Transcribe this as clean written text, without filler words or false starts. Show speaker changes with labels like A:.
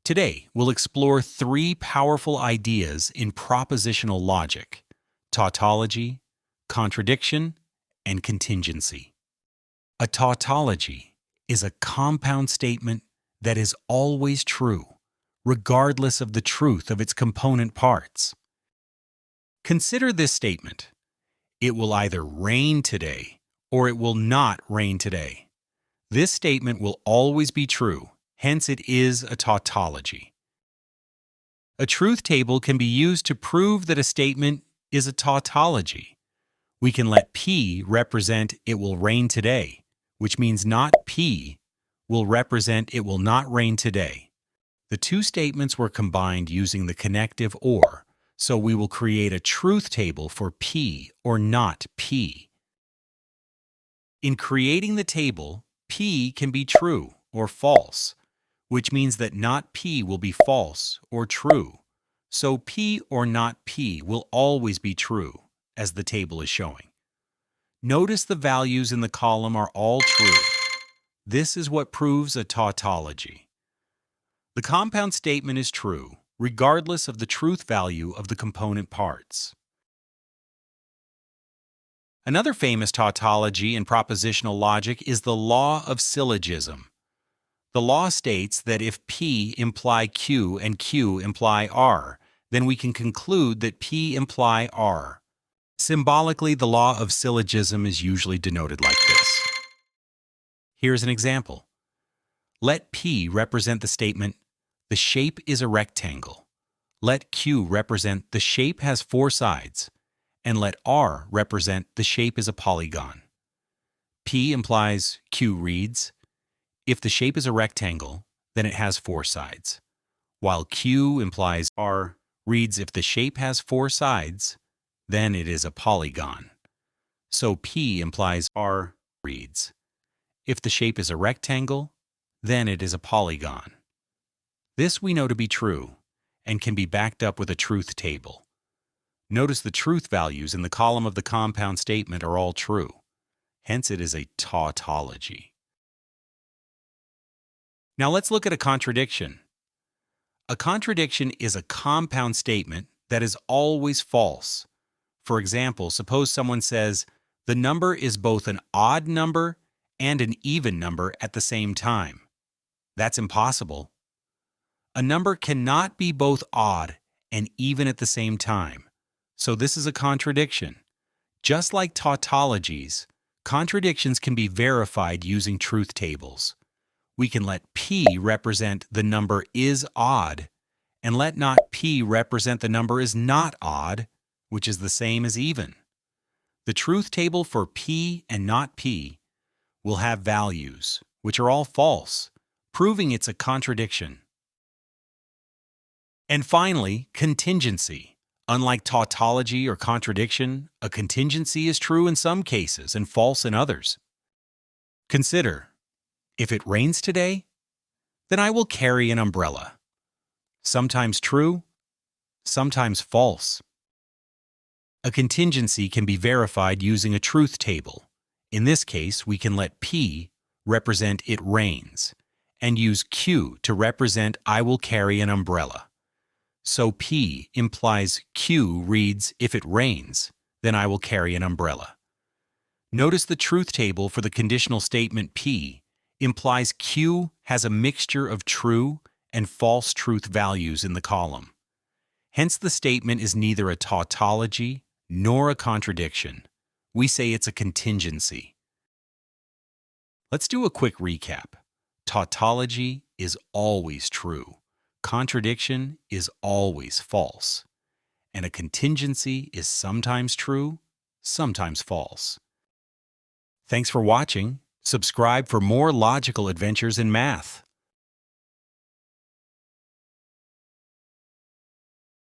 A: Today, we'll explore three powerful ideas in propositional logic: tautology, contradiction, and contingency. A tautology is a compound statement that is always true, regardless of the truth of its component parts. Consider this statement: it will either rain today or it will not rain today. This statement will always be true, hence it is a tautology. A truth table can be used to prove that a statement is a tautology. We can let P represent it will rain today, which means not P will represent it will not rain today. The two statements were combined using the connective or, so we will create a truth table for P or not P. In creating the table, P can be true or false, which means that not P will be false or true. So P or not P will always be true, as the table is showing. Notice the values in the column are all true. This is what proves a tautology. The compound statement is true, regardless of the truth value of the component parts. Another famous tautology in propositional logic is the law of syllogism. The law states that if P imply Q and Q imply R, then we can conclude that P imply R. Symbolically, the law of syllogism is usually denoted like this. Here's an example. Let P represent the statement, the shape is a rectangle. Let Q represent the shape has four sides, and let R represent the shape is a polygon. P implies Q reads, if the shape is a rectangle, then it has four sides, while Q implies R reads if the shape has four sides, then it is a polygon. So P implies R reads, if the shape is a rectangle, then it is a polygon. This we know to be true and can be backed up with a truth table. Notice the truth values in the column of the compound statement are all true. Hence it is a tautology. Now let's look at a contradiction. A contradiction is a compound statement that is always false. For example, suppose someone says, the number is both an odd number and an even number at the same time. That's impossible. A number cannot be both odd and even at the same time. So this is a contradiction. Just like tautologies, contradictions can be verified using truth tables. We can let P represent the number is odd, and let not P represent the number is not odd, which is the same as even. The truth table for P and not P will have values, which are all false, proving it's a contradiction. And finally, contingency. Unlike tautology or contradiction, a contingency is true in some cases and false in others. Consider, if it rains today, then I will carry an umbrella. Sometimes true, sometimes false. A contingency can be verified using a truth table. In this case, we can let P represent it rains and use Q to represent I will carry an umbrella. So P implies Q reads if it rains, then I will carry an umbrella. Notice the truth table for the conditional statement P implies Q has a mixture of true and false truth values in the column. Hence the statement is neither a tautology nor a contradiction. We say it's a contingency. Let's do a quick recap. Tautology is always true. Contradiction is always false, and a contingency is sometimes true, sometimes false. Thanks for watching. Subscribe for more logical adventures in math.